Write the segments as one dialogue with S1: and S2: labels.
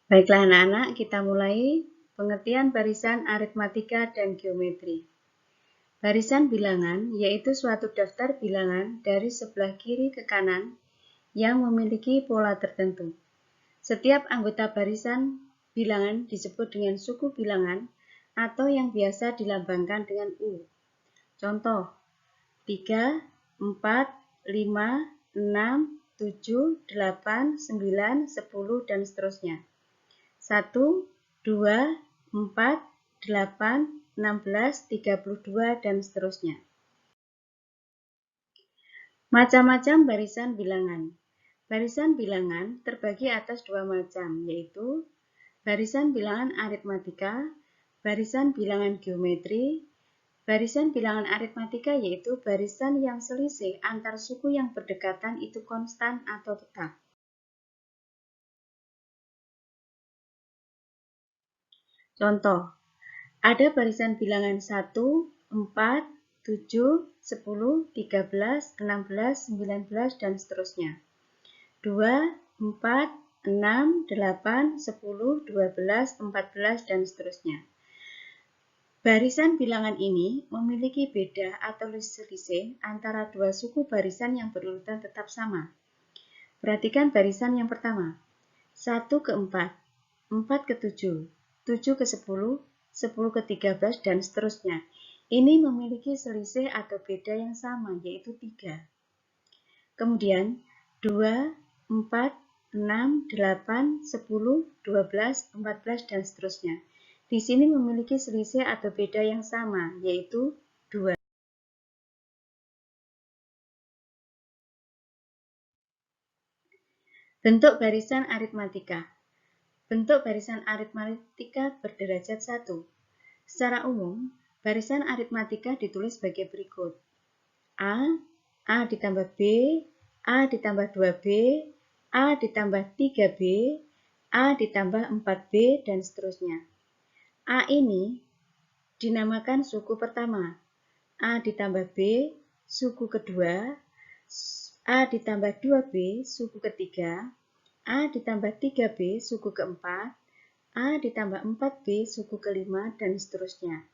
S1: Baiklah anak-anak, kita mulai pengertian barisan aritmatika dan geometri. Barisan bilangan yaitu suatu daftar bilangan dari sebelah kiri ke kanan yang memiliki pola tertentu. Setiap anggota barisan bilangan disebut dengan suku bilangan atau yang biasa dilambangkan dengan U. Contoh, 3, 4, 5, 6, 7, 8, 9, 10, dan seterusnya. 1, 2, 4, 8, 16, 32, dan seterusnya. Macam-macam barisan bilangan. Barisan bilangan terbagi atas dua macam, yaitu barisan bilangan aritmatika, barisan bilangan geometri. Barisan bilangan aritmatika yaitu barisan yang selisih antar suku yang berdekatan itu konstan atau tetap. Contoh, ada barisan bilangan 1, 4, 7, 10, 13, 16, 19, dan seterusnya. 2, 4, 6, 8, 10, 12, 14, dan seterusnya. Barisan bilangan ini memiliki beda atau selisih antara dua suku barisan yang berurutan tetap sama. Perhatikan barisan yang pertama. 1 ke 4, 4 ke 7, 7 ke 10, 10 ke 13, dan seterusnya. Ini memiliki selisih atau beda yang sama, yaitu 3. Kemudian 2, 4, 6, 8, 10, 12, 14, dan seterusnya. Di sini memiliki selisih atau beda yang sama, yaitu 2. Bentuk barisan aritmatika. Bentuk barisan aritmatika berderajat 1. Secara umum, barisan aritmatika ditulis sebagai berikut. A ditambah B, A ditambah 2B, A ditambah 3B, A ditambah 4B, dan seterusnya. A ini dinamakan suku pertama, A ditambah B, suku kedua, A ditambah 2B, suku ketiga, A ditambah 3B, suku keempat, A ditambah 4B, suku kelima, dan seterusnya.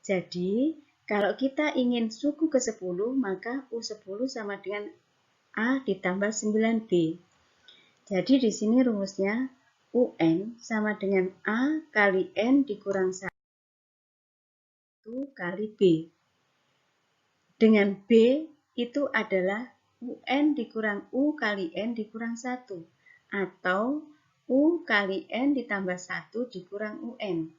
S1: Jadi, kalau kita ingin suku ke-10, maka U10 sama dengan A ditambah 9B. Jadi, di sini rumusnya UN sama dengan A kali N dikurang 1 kali B. Dengan B itu adalah UN dikurang U kali N dikurang 1. Atau U kali N ditambah 1 dikurang UN.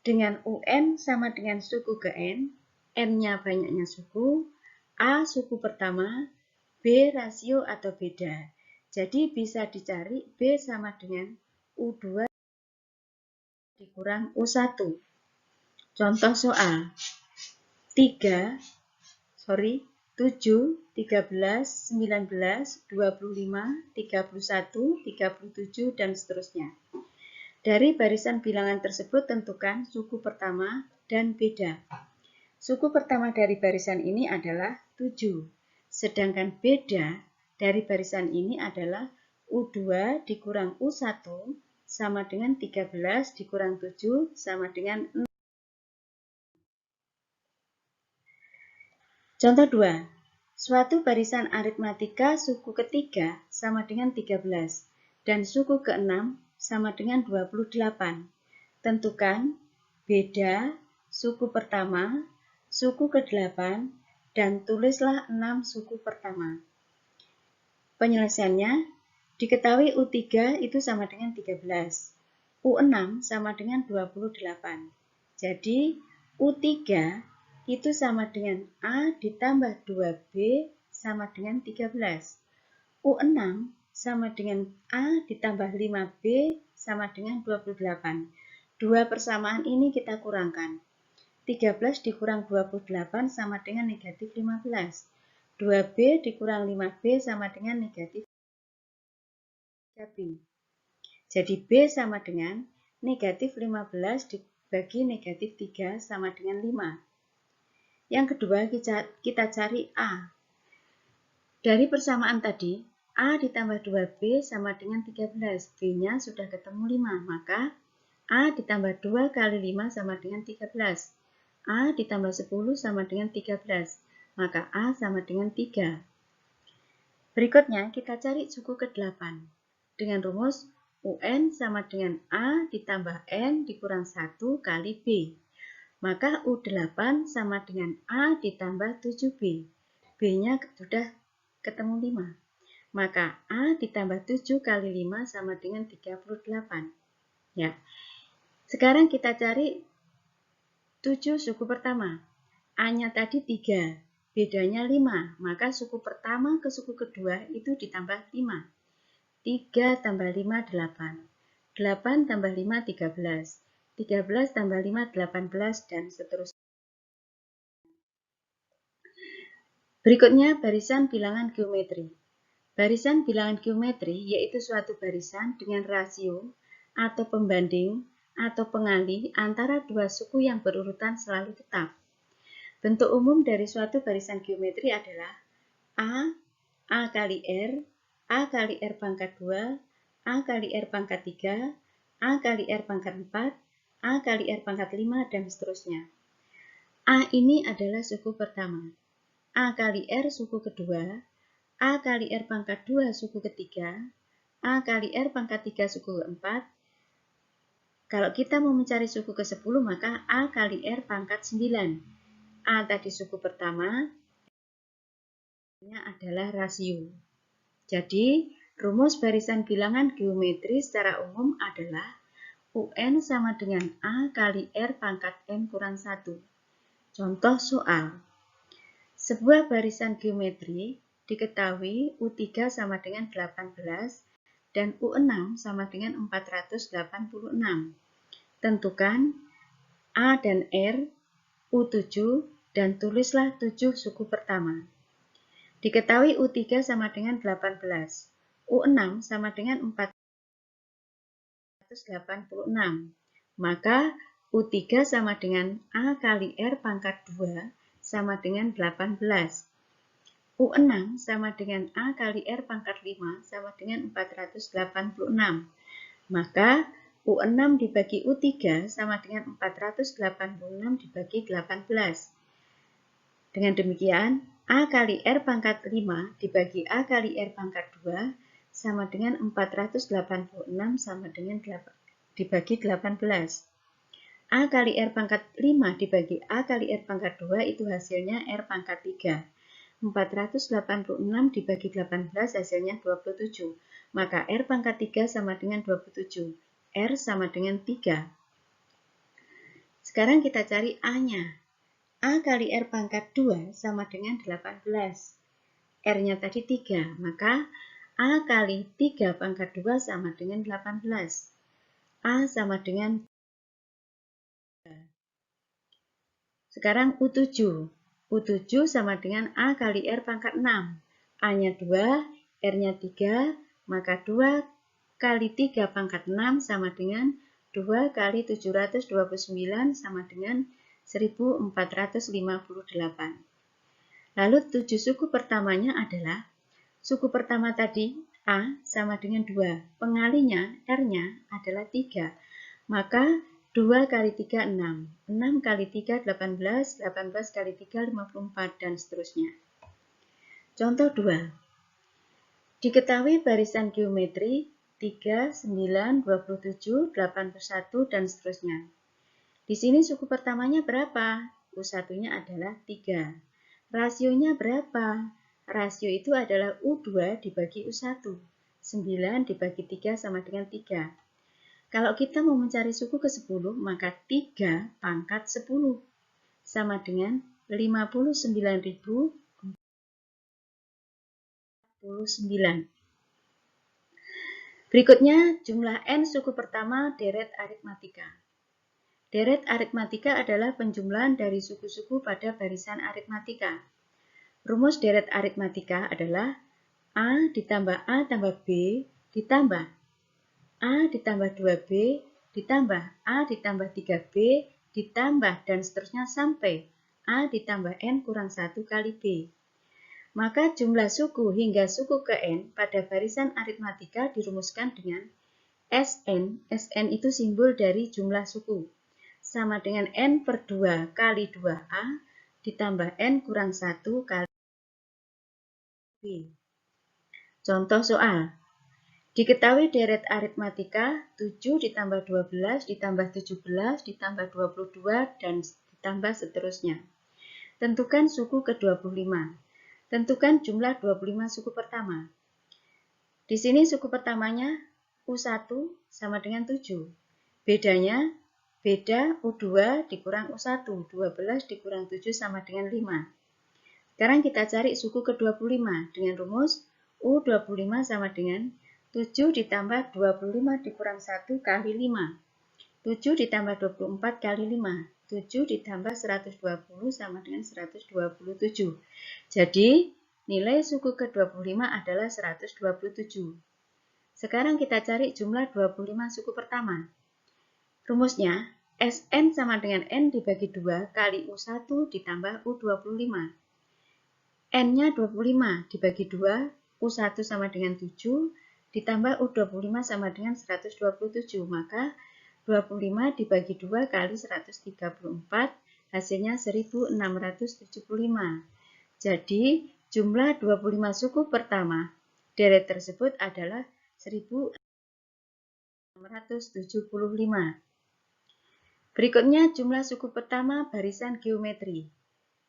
S1: Dengan UN sama dengan suku ke N, N-nya banyaknya suku, A suku pertama, B rasio atau beda. Jadi bisa dicari B sama dengan U2 dikurang U1. Contoh soal 7, 13, 19, 25, 31, 37, dan seterusnya. Dari barisan bilangan tersebut tentukan suku pertama dan beda. Suku pertama dari barisan ini adalah 7, sedangkan beda dari barisan ini adalah U2 dikurang U1 sama dengan 13 dikurang 7 sama dengan 6. Contoh 2. Suatu barisan aritmatika suku ketiga sama dengan 13 dan suku ke-6 sama dengan 28. Tentukan beda suku pertama, suku ke-8, dan tulislah 6 suku pertama. Penyelesaiannya, diketahui U3 itu sama dengan 13, U6 sama dengan 28. Jadi, U3 itu sama dengan A ditambah 2B sama dengan 13. U6 sama dengan A ditambah 5B sama dengan 28. Dua persamaan ini kita kurangkan. 13 dikurang 28 sama dengan negatif 15. 2B dikurang 5B sama dengan negatif 3B. Jadi B sama dengan negatif 15 dibagi negatif 3 sama dengan 5. Yang kedua, kita cari A. Dari persamaan tadi, A ditambah 2B sama dengan 13. B-nya sudah ketemu 5, maka A ditambah 2 kali 5 sama dengan 13. A ditambah 10 sama dengan 13, maka A sama dengan 3. Berikutnya kita cari suku ke-8 dengan rumus UN sama dengan A ditambah N dikurang 1 kali B. Maka U8 sama dengan A ditambah 7B. B-nya sudah ketemu 5. Maka A ditambah 7 kali 5 sama dengan 38. Ya. Sekarang kita cari 7 suku pertama. A-nya tadi 3, bedanya 5. Maka suku pertama ke suku kedua itu ditambah 5. 3 tambah 5, 8. 8 tambah 5, 13. 13 tambah 5, 18, dan seterusnya. Berikutnya barisan bilangan geometri. Barisan bilangan geometri yaitu suatu barisan dengan rasio atau pembanding atau pengalih antara dua suku yang berurutan selalu tetap. Bentuk umum dari suatu barisan geometri adalah A kali R, A kali R pangkat 2, A kali R pangkat 3, A kali R pangkat 4, A kali R pangkat 5, dan seterusnya. A ini adalah suku pertama. A kali R suku kedua, A kali R pangkat 2 suku ketiga, A kali R pangkat 3 suku keempat. Kalau kita mau mencari suku ke-10, maka A kali R pangkat 9. A tadi suku pertama, adalah rasio. Jadi, rumus barisan bilangan geometri secara umum adalah UN sama dengan A kali R pangkat N kurang 1. Contoh soal. Sebuah barisan geometri diketahui U3 sama dengan 18 dan U6 sama dengan 486. Tentukan A dan R, U7, dan tulislah 7 suku pertama. Diketahui U3 sama dengan 18, U6 sama dengan 486. Maka U3 sama dengan A kali R pangkat 2 sama dengan 18. U6 sama dengan A kali R pangkat 5 sama dengan 486. Maka U6 dibagi U3 sama dengan 486 dibagi 18. Dengan demikian, A kali R pangkat 5 dibagi A kali R pangkat 2 sama dengan 486 sama dengan 8 dibagi 18. A kali R pangkat 5 dibagi A kali R pangkat 2 itu hasilnya R pangkat 3. 486 dibagi 18 hasilnya 27. Maka R pangkat 3 sama dengan 27. R sama dengan 3. Sekarang kita cari A-nya. A kali R pangkat 2 sama dengan 18. R-nya tadi 3. Maka A kali 3 pangkat 2 sama dengan 18. A sama dengan 3. Sekarang U7. U7 sama dengan A kali R pangkat 6. A-nya 2, R-nya 3, maka 2 kali 3 pangkat 6 sama dengan 2 kali 729 sama dengan 1458. Lalu 7 suku pertamanya adalah, suku pertama tadi A sama dengan 2, pengalinya R-nya adalah 3, maka 2 kali 3, 6. 6 kali 3, 18. 18 kali 3, 54, dan seterusnya. Contoh 2. Diketahui barisan geometri 3, 9, 27, 81, dan seterusnya. Di sini suku pertamanya berapa? U1-nya adalah 3. Rasionya berapa? Rasio itu adalah U2 dibagi U1. 9 dibagi 3 sama dengan 3. Kalau kita mau mencari suku ke-10, maka 3 pangkat 10 sama dengan 59.049. Berikutnya, jumlah N suku pertama deret aritmatika. Deret aritmatika adalah penjumlahan dari suku-suku pada barisan aritmatika. Rumus deret aritmatika adalah A ditambah A tambah B ditambah A ditambah 2B ditambah A ditambah 3B ditambah dan seterusnya sampai A ditambah N kurang 1 kali B. Maka jumlah suku hingga suku ke N pada barisan aritmatika dirumuskan dengan Sn. Sn itu simbol dari jumlah suku. Sama dengan N per 2 kali 2A ditambah N kurang 1 kali B. Contoh soal. Diketahui deret aritmatika 7 ditambah 12 ditambah 17 ditambah 22 dan ditambah seterusnya. Tentukan suku ke-25. Tentukan jumlah 25 suku pertama. Di sini suku pertamanya U1 sama dengan 7. Bedanya, beda U2 dikurang U1. 12 dikurang 7 sama dengan 5. Sekarang kita cari suku ke-25 dengan rumus U25 sama dengan 7 ditambah 25 dikurang 1 kali 5. 7 ditambah 24 kali 5. 7 ditambah 120 sama dengan 127. Jadi, nilai suku ke-25 adalah 127. Sekarang kita cari jumlah 25 suku pertama. Rumusnya, Sn sama dengan N dibagi 2 kali U1 ditambah U25. N-nya 25 dibagi 2, U1 sama dengan 7, ditambah U25 sama dengan 127. Maka 25 dibagi 2 kali 134, hasilnya 1675. Jadi, jumlah 25 suku pertama deret tersebut adalah 1675. Berikutnya jumlah suku pertama barisan geometri.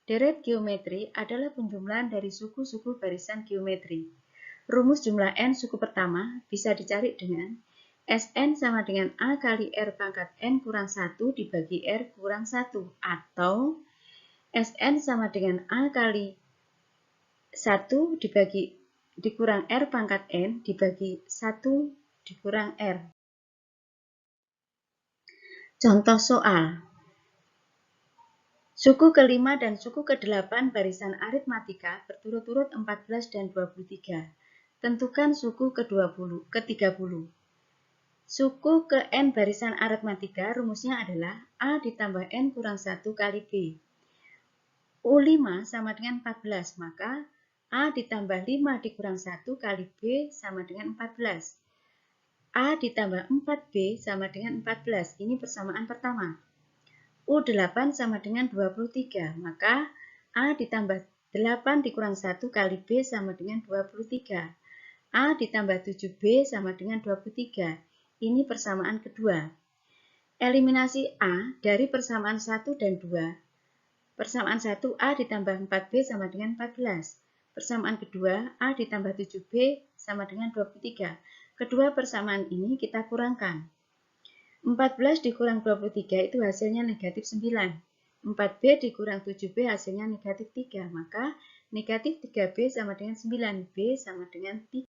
S1: Deret geometri adalah penjumlahan dari suku-suku barisan geometri. Rumus jumlah n suku pertama bisa dicari dengan Sn sama dengan A kali R pangkat N kurang 1 dibagi R kurang 1. Atau Sn sama dengan A kali 1 dikurang R pangkat N dibagi 1 dikurang R. Contoh soal. Suku ke-5 dan suku ke-8 barisan aritmatika berturut-turut 14 dan 23. Tentukan suku ke-30. Suku ke N barisan aritmatika rumusnya adalah A ditambah N kurang 1 kali B. U5 sama dengan 14, maka A ditambah 5 dikurang 1 kali B sama dengan 14. A ditambah 4B sama dengan 14, ini persamaan pertama. U8 sama dengan 23, maka A ditambah 8 dikurang 1 kali B sama dengan 23. A ditambah 7B sama dengan 23, ini persamaan kedua. Eliminasi A dari persamaan 1 dan 2. Persamaan 1 A ditambah 4B sama dengan 14. Persamaan kedua A ditambah 7B sama dengan 23. Kedua persamaan ini kita kurangkan. 14 dikurang 23 itu hasilnya negatif 9. 4B dikurang 7B hasilnya negatif 3. Maka negatif 3B sama dengan 9. B sama dengan 3.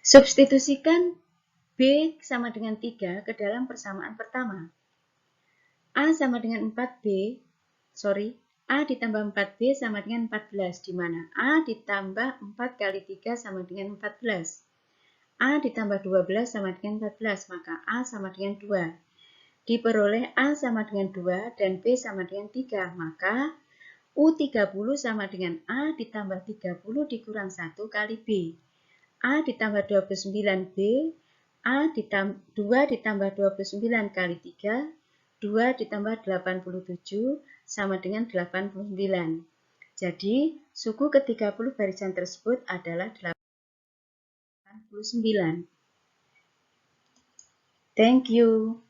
S1: Substitusikan B sama dengan 3 ke dalam persamaan pertama. A sama dengan 4B, A ditambah 4B sama dengan 14, di mana A ditambah 4 kali 3 sama dengan 14. A ditambah 12 sama dengan 14, maka A sama dengan 2. Diperoleh A sama dengan 2 dan B sama dengan 3, maka U30 sama dengan A ditambah 30 dikurang 1 kali B. A ditambah 29B, A ditambah 2 ditambah 29 kali 3, 2 ditambah 87 sama dengan 89. Jadi, suku ke-30 barisan tersebut adalah 89. Thank you.